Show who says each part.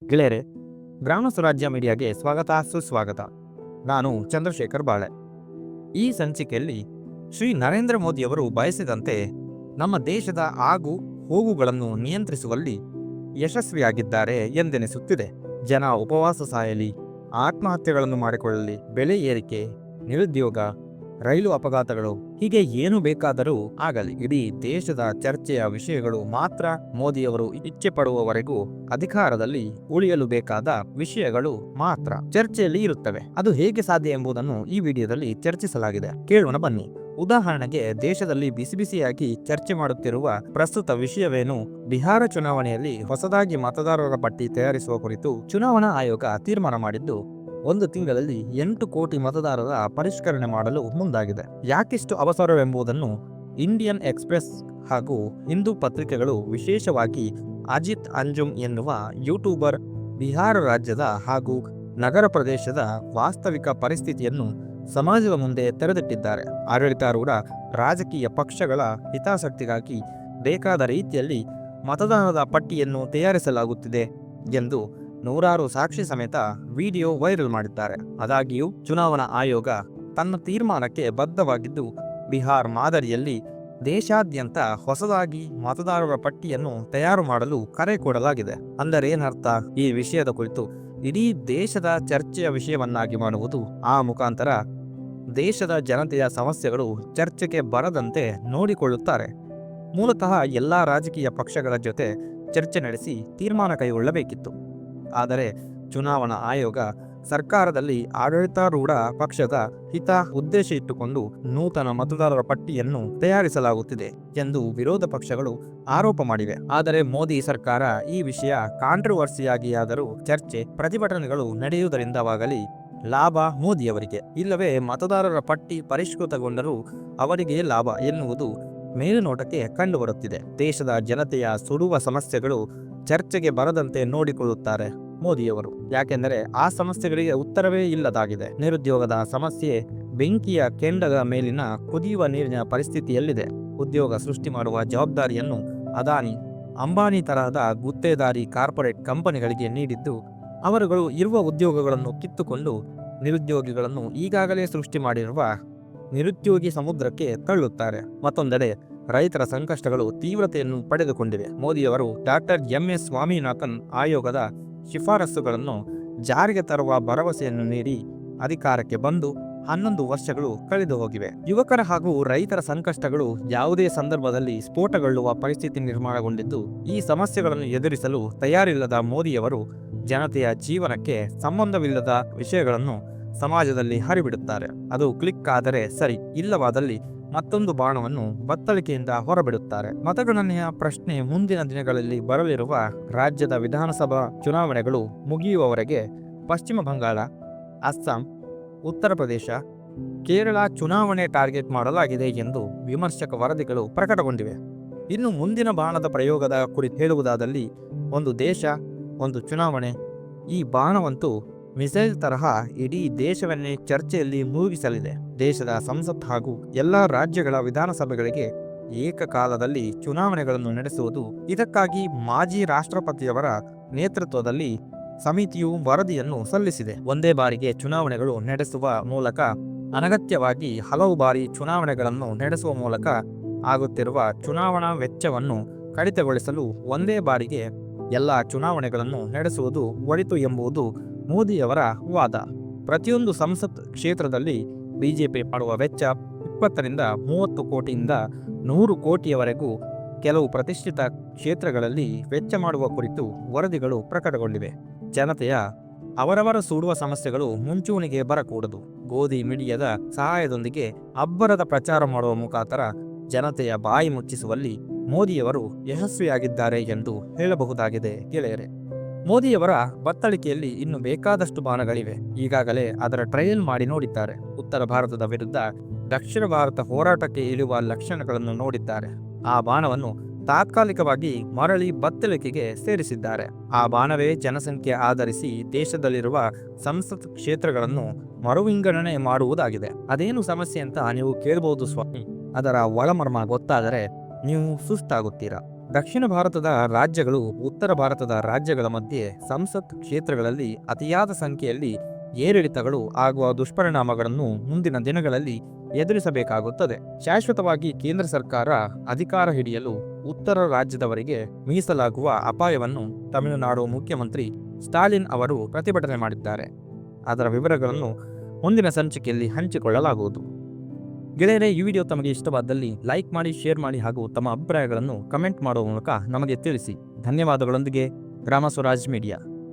Speaker 1: ಗೆಳೆಯರೆ, ಗ್ರಾಮ ಸ್ವರಾಜ್ಯ ಮೀಡಿಯಾಗೆ ಸ್ವಾಗತ ಸುಸ್ವಾಗತ. ನಾನು ಚಂದ್ರಶೇಖರ್ ಬಾಳೆ. ಈ ಸಂಚಿಕೆಯಲ್ಲಿ ಶ್ರೀ ನರೇಂದ್ರ ಮೋದಿಯವರು ಬಯಸಿದಂತೆ ನಮ್ಮ ದೇಶದ ಆಗು ಹೋಗುಗಳನ್ನು ನಿಯಂತ್ರಿಸುವಲ್ಲಿ ಯಶಸ್ವಿಯಾಗಿದ್ದಾರೆ ಎಂದೆನಿಸುತ್ತಿದೆ. ಜನ ಉಪವಾಸ ಸಾಯಲಿ, ಆತ್ಮಹತ್ಯೆಗಳನ್ನು ಮಾಡಿಕೊಳ್ಳಲಿ, ಬೆಲೆ ಏರಿಕೆ, ನಿರುದ್ಯೋಗ, ರೈಲು ಅಪಘಾತಗಳು, ಹೀಗೆ ಏನು ಬೇಕಾದರೂ ಆಗಲಿ, ಇಡೀ ದೇಶದ ಚರ್ಚೆಯ ವಿಷಯಗಳು ಮಾತ್ರ ಮೋದಿಯವರು ಇಚ್ಛೆ ಪಡುವವರೆಗೂ ಅಧಿಕಾರದಲ್ಲಿ ಉಳಿಯಲು ಬೇಕಾದ ವಿಷಯಗಳು ಮಾತ್ರ ಚರ್ಚೆಯಲ್ಲಿ ಇರುತ್ತವೆ. ಅದು ಹೇಗೆ ಸಾಧ್ಯ ಎಂಬುದನ್ನು ಈ ವಿಡಿಯೋದಲ್ಲಿ ಚರ್ಚಿಸಲಾಗಿದೆ. ಕೇಳೋಣ ಬನ್ನಿ. ಉದಾಹರಣೆಗೆ, ದೇಶದಲ್ಲಿ ಬಿಸಿ ಬಿಸಿಯಾಗಿ ಚರ್ಚೆ ಮಾಡುತ್ತಿರುವ ಪ್ರಸ್ತುತ ವಿಷಯವೇನು? ಬಿಹಾರ ಚುನಾವಣೆಯಲ್ಲಿ ಹೊಸದಾಗಿ ಮತದಾರರ ಪಟ್ಟಿ ತಯಾರಿಸುವ ಕುರಿತು ಚುನಾವಣಾ ಆಯೋಗ ತೀರ್ಮಾನ ಮಾಡಿದ್ದು, 1 ತಿಂಗಳಲ್ಲಿ 8 ಕೋಟಿ ಮತದಾರರ ಪರಿಷ್ಕರಣೆ ಮಾಡಲು ಮುಂದಾಗಿದೆ. ಯಾಕಿಷ್ಟು ಅವಸರವೆಂಬುದನ್ನು ಇಂಡಿಯನ್ ಎಕ್ಸ್‌ಪ್ರೆಸ್ ಹಾಗೂ ಹಿಂದೂ ಪತ್ರಿಕೆಗಳು, ವಿಶೇಷವಾಗಿ ಅಜಿತ್ ಅಂಜುಮ್ ಎನ್ನುವ ಯೂಟ್ಯೂಬರ್, ಬಿಹಾರ ರಾಜ್ಯದ ಹಾಗೂ ನಗರ ಪ್ರದೇಶದ ವಾಸ್ತವಿಕ ಪರಿಸ್ಥಿತಿಯನ್ನು ಸಮಾಜದ ಮುಂದೆ ತೆರೆದಿಟ್ಟಿದ್ದಾರೆ. ಆಡಳಿತಾರೂಢ ರಾಜಕೀಯ ಪಕ್ಷಗಳ ಹಿತಾಸಕ್ತಿಗಾಗಿ ಬೇಕಾದ ರೀತಿಯಲ್ಲಿ ಮತದಾರರ ಪಟ್ಟಿಯನ್ನು ತಯಾರಿಸಲಾಗುತ್ತಿದೆ ಎಂದು ನೂರಾರು ಸಾಕ್ಷಿ ಸಮೇತ ವಿಡಿಯೋ ವೈರಲ್ ಮಾಡಿದ್ದಾರೆ. ಆದಾಗ್ಯೂ ಚುನಾವಣಾ ಆಯೋಗ ತನ್ನ ತೀರ್ಮಾನಕ್ಕೆ ಬದ್ಧವಾಗಿದ್ದು, ಬಿಹಾರ್ ಮಾದರಿಯಲ್ಲಿ ದೇಶಾದ್ಯಂತ ಹೊಸದಾಗಿ ಮತದಾರರ ಪಟ್ಟಿಯನ್ನು ತಯಾರು ಮಾಡಲು ಕರೆ ಕೊಡಲಾಗಿದೆ. ಅಂದರೆ ಏನರ್ಥ? ಈ ವಿಷಯದ ಕುರಿತು ಇಡೀ ದೇಶದ ಚರ್ಚೆಯ ವಿಷಯವನ್ನಾಗಿ ಮಾಡುವುದು, ಆ ಮುಖಾಂತರ ದೇಶದ ಜನತೆಯ ಸಮಸ್ಯೆಗಳು ಚರ್ಚೆಗೆ ಬರದಂತೆ ನೋಡಿಕೊಳ್ಳುತ್ತಾರೆ. ಮೂಲತಃ ಎಲ್ಲ ರಾಜಕೀಯ ಪಕ್ಷಗಳ ಜೊತೆ ಚರ್ಚೆ ನಡೆಸಿ ತೀರ್ಮಾನ ಕೈಗೊಳ್ಳಬೇಕಿತ್ತು. ಆದರೆ ಚುನಾವಣಾ ಆಯೋಗ ಸರ್ಕಾರದಲ್ಲಿ ಆಡಳಿತಾರೂಢ ಪಕ್ಷದ ಹಿತ ಉದ್ದೇಶ ಇಟ್ಟುಕೊಂಡು ನೂತನ ಮತದಾರರ ಪಟ್ಟಿಯನ್ನು ತಯಾರಿಸಲಾಗುತ್ತಿದೆ ಎಂದು ವಿರೋಧ ಪಕ್ಷಗಳು ಆರೋಪ ಮಾಡಿವೆ. ಆದರೆ ಮೋದಿ ಸರ್ಕಾರ ಈ ವಿಷಯ ಕಾಂಟ್ರವರ್ಸಿಯಾಗಿಯಾದರೂ ಚರ್ಚೆ, ಪ್ರತಿಭಟನೆಗಳು ನಡೆಯುವುದರಿಂದವಾಗಲಿ ಲಾಭ ಮೋದಿಯವರಿಗೆ, ಇಲ್ಲವೇ ಮತದಾರರ ಪಟ್ಟಿ ಪರಿಷ್ಕೃತಗೊಂಡರೂ ಅವರಿಗೆ ಲಾಭ ಎನ್ನುವುದು ಮೇಲುನೋಟಕ್ಕೆ ಕಂಡುಬರುತ್ತಿದೆ. ದೇಶದ ಜನತೆಯ ಸುಡುವ ಸಮಸ್ಯೆಗಳು ಚರ್ಚೆಗೆ ಬರದಂತೆ ನೋಡಿಕೊಳ್ಳುತ್ತಾರೆ ಮೋದಿಯವರು. ಯಾಕೆಂದರೆ ಆ ಸಮಸ್ಯೆಗಳಿಗೆ ಉತ್ತರವೇ ಇಲ್ಲದಾಗಿದೆ. ನಿರುದ್ಯೋಗದ ಸಮಸ್ಯೆ ಬೆಂಕಿಯ ಕೆಂಡದ ಮೇಲಿನ ಕುದಿಯುವ ನೀರಿನ ಪರಿಸ್ಥಿತಿಯಲ್ಲಿದೆ. ಉದ್ಯೋಗ ಸೃಷ್ಟಿ ಮಾಡುವ ಜವಾಬ್ದಾರಿಯನ್ನು ಅದಾನಿ, ಅಂಬಾನಿ ತರಹದ ಗುತ್ತೇದಾರಿ ಕಾರ್ಪೊರೇಟ್ ಕಂಪನಿಗಳಿಗೆ ನೀಡಿದ್ದು, ಅವರುಗಳು ಇರುವ ಉದ್ಯೋಗಗಳನ್ನು ಕಿತ್ತುಕೊಂಡು ನಿರುದ್ಯೋಗಿಗಳನ್ನು ಈಗಾಗಲೇ ಸೃಷ್ಟಿ ಮಾಡಿರುವ ನಿರುದ್ಯೋಗಿ ಸಮುದ್ರಕ್ಕೆ ತಳ್ಳುತ್ತಾರೆ. ಮತ್ತೊಂದೆಡೆ ರೈತರ ಸಂಕಷ್ಟಗಳು ತೀವ್ರತೆಯನ್ನು ಪಡೆದುಕೊಂಡಿವೆ. ಮೋದಿಯವರು ಡಾಕ್ಟರ್ ಎಂ.ಎಸ್. ಸ್ವಾಮಿನಾಥನ್ ಆಯೋಗದ ಶಿಫಾರಸುಗಳನ್ನು ಜಾರಿಗೆ ತರುವ ಭರವಸೆಯನ್ನು ನೀಡಿ ಅಧಿಕಾರಕ್ಕೆ ಬಂದು 11 ವರ್ಷಗಳು ಕಳೆದು ಹೋಗಿವೆ. ಯುವಕರ ಹಾಗೂ ರೈತರ ಸಂಕಷ್ಟಗಳು ಯಾವುದೇ ಸಂದರ್ಭದಲ್ಲಿ ಸ್ಫೋಟಗೊಳ್ಳುವ ಪರಿಸ್ಥಿತಿ ನಿರ್ಮಾಣಗೊಂಡಿದ್ದು, ಈ ಸಮಸ್ಯೆಗಳನ್ನು ಎದುರಿಸಲು ತಯಾರಿಲ್ಲದ ಮೋದಿಯವರು ಜನತೆಯ ಜೀವನಕ್ಕೆ ಸಂಬಂಧವಿಲ್ಲದ ವಿಷಯಗಳನ್ನು ಸಮಾಜದಲ್ಲಿ ಹರಿಬಿಡುತ್ತಾರೆ. ಅದು ಕ್ಲಿಕ್ ಆದರೆ ಸರಿ, ಇಲ್ಲವಾದಲ್ಲಿ ಮತ್ತೊಂದು ಬಾಣವನ್ನು ಬತ್ತಳಿಕೆಯಿಂದ ಹೊರಬಿಡುತ್ತಾರೆ. ಮತಗಣನೆಯ ಪ್ರಶ್ನೆ ಮುಂದಿನ ದಿನಗಳಲ್ಲಿ ಬರಲಿರುವ ರಾಜ್ಯದ ವಿಧಾನಸಭಾ ಚುನಾವಣೆಗಳು ಮುಗಿಯುವವರೆಗೆ ಪಶ್ಚಿಮ ಬಂಗಾಳ, ಅಸ್ಸಾಂ, ಉತ್ತರ ಪ್ರದೇಶ, ಕೇರಳ ಚುನಾವಣೆ ಟಾರ್ಗೆಟ್ ಮಾಡಲಾಗಿದೆ ಎಂದು ವಿಮರ್ಶಕ ವರದಿಗಳು ಪ್ರಕಟಗೊಂಡಿವೆ. ಇನ್ನು ಮುಂದಿನ ಬಾಣದ ಪ್ರಯೋಗದ ಕುರಿತು ಹೇಳುವುದಾದಲ್ಲಿ, ಒಂದು ದೇಶ, ಒಂದು ಚುನಾವಣೆ. ಈ ಬಾಣವಂತೂ ಮಿಸೈಲ್ ತರಹ ಇಡೀ ದೇಶವನ್ನೇ ಚರ್ಚೆಯಲ್ಲಿ ಮುಳುಗಿಸಲಿದೆ. ದೇಶದ ಸಂಸತ್ ಹಾಗೂ ಎಲ್ಲ ರಾಜ್ಯಗಳ ವಿಧಾನಸಭೆಗಳಿಗೆ ಏಕಕಾಲದಲ್ಲಿ ಚುನಾವಣೆಗಳನ್ನು ನಡೆಸುವುದು. ಇದಕ್ಕಾಗಿ ಮಾಜಿ ರಾಷ್ಟ್ರಪತಿಯವರ ನೇತೃತ್ವದಲ್ಲಿ ಸಮಿತಿಯು ವರದಿಯನ್ನು ಸಲ್ಲಿಸಿದೆ. ಒಂದೇ ಬಾರಿಗೆ ಚುನಾವಣೆಗಳು ನಡೆಸುವ ಮೂಲಕ, ಅನಗತ್ಯವಾಗಿ ಹಲವು ಬಾರಿ ಚುನಾವಣೆಗಳನ್ನು ನಡೆಸುವ ಮೂಲಕ ಆಗುತ್ತಿರುವ ಚುನಾವಣಾ ವೆಚ್ಚವನ್ನು ಕಡಿತಗೊಳಿಸಲು ಒಂದೇ ಬಾರಿಗೆ ಎಲ್ಲ ಚುನಾವಣೆಗಳನ್ನು ನಡೆಸುವುದು ಒಳಿತು ಎಂಬುದು ಮೋದಿಯವರ ವಾದ. ಪ್ರತಿಯೊಂದು ಸಂಸತ್ ಕ್ಷೇತ್ರದಲ್ಲಿ ಬಿಜೆಪಿ ಮಾಡುವ ವೆಚ್ಚ 20 ರಿಂದ 30 ಕೋಟಿಯಿಂದ 100 ಕೋಟಿಯವರೆಗೂ ಕೆಲವು ಪ್ರತಿಷ್ಠಿತ ಕ್ಷೇತ್ರಗಳಲ್ಲಿ ವೆಚ್ಚ ಮಾಡುವ ಕುರಿತು ವರದಿಗಳು ಪ್ರಕಟಗೊಂಡಿವೆ. ಜನತೆಯ ಅವರವರ ಸುಡುವ ಸಮಸ್ಯೆಗಳು ಮುಂಚೂಣಿಗೆ ಬರಕೂಡದು. ಗೋಧಿ ಮಿಡಿಯದ ಸಹಾಯದೊಂದಿಗೆ ಅಬ್ಬರದ ಪ್ರಚಾರ ಮಾಡುವ ಮುಖಾಂತರ ಜನತೆಯ ಬಾಯಿ ಮುಚ್ಚಿಸುವಲ್ಲಿ ಮೋದಿಯವರು ಯಶಸ್ವಿಯಾಗಿದ್ದಾರೆ ಎಂದು ಹೇಳಬಹುದಾಗಿದೆ. ಗೆಳೆಯರೆ, ಮೋದಿಯವರ ಬತ್ತಳಿಕೆಯಲ್ಲಿ ಇನ್ನು ಬೇಕಾದಷ್ಟು ಬಾಣಗಳಿವೆ. ಈಗಾಗಲೇ ಅದರ ಟ್ರಯಲ್ ಮಾಡಿ ನೋಡಿದ್ದಾರೆ. ಉತ್ತರ ಭಾರತದ ವಿರುದ್ಧ ದಕ್ಷಿಣ ಭಾರತ ಹೋರಾಟಕ್ಕೆ ಇಳಿಯುವ ಲಕ್ಷಣಗಳನ್ನು ನೋಡಿದ್ದಾರೆ. ಆ ಬಾಣವನ್ನು ತಾತ್ಕಾಲಿಕವಾಗಿ ಮರಳಿ ಬತ್ತಳಿಕೆಗೆ ಸೇರಿಸಿದ್ದಾರೆ. ಆ ಬಾಣವೇ ಜನಸಂಖ್ಯೆ ಆಧರಿಸಿ ದೇಶದಲ್ಲಿರುವ ಸಂಸತ್ ಕ್ಷೇತ್ರಗಳನ್ನು ಮರುವಿಂಗಡಣೆ ಮಾಡುವುದಾಗಿದೆ. ಅದೇನು ಸಮಸ್ಯೆ ಅಂತ ನೀವು ಕೇಳಬಹುದು ಸ್ವಾಮಿ. ಅದರ ಒಳಮರ್ಮ ಗೊತ್ತಾದರೆ ನೀವು ಸುಸ್ತಾಗುತ್ತೀರಾ. ದಕ್ಷಿಣ ಭಾರತದ ರಾಜ್ಯಗಳು ಉತ್ತರ ಭಾರತದ ರಾಜ್ಯಗಳ ಮಧ್ಯೆ ಸಂಸತ್ ಕ್ಷೇತ್ರಗಳಲ್ಲಿ ಅತಿಯಾದ ಸಂಖ್ಯೆಯಲ್ಲಿ ಏರಿಳಿತಗಳು ಆಗುವ ದುಷ್ಪರಿಣಾಮಗಳನ್ನು ಮುಂದಿನ ದಿನಗಳಲ್ಲಿ ಎದುರಿಸಬೇಕಾಗುತ್ತದೆ. ಶಾಶ್ವತವಾಗಿ ಕೇಂದ್ರ ಸರ್ಕಾರ ಅಧಿಕಾರ ಹಿಡಿಯಲು ಉತ್ತರ ರಾಜ್ಯದವರಿಗೆ ಮೀಸಲಾಗುವ ಅಪಾಯವನ್ನು ತಮಿಳುನಾಡು ಮುಖ್ಯಮಂತ್ರಿ ಸ್ಟಾಲಿನ್ ಅವರು ಪ್ರತಿಭಟನೆ ಮಾಡಿದ್ದಾರೆ. ಅದರ ವಿವರಗಳನ್ನು ಮುಂದಿನ ಸಂಚಿಕೆಯಲ್ಲಿ ಹಂಚಿಕೊಳ್ಳಲಾಗುವುದು. ಗೆಳೆಯರೇ, ಈ ವಿಡಿಯೋ ತಮಗೆ ಇಷ್ಟವಾದಲ್ಲಿ ಲೈಕ್ ಮಾಡಿ, ಶೇರ್ ಮಾಡಿ ಹಾಗೂ ತಮ್ಮ ಅಭಿಪ್ರಾಯಗಳನ್ನು ಕಮೆಂಟ್ ಮಾಡುವ ಮೂಲಕ ನಮಗೆ ತಿಳಿಸಿ. ಧನ್ಯವಾದಗಳೊಂದಿಗೆ ಗ್ರಾಮ ಸ್ವರಾಜ್ ಮೀಡಿಯಾ.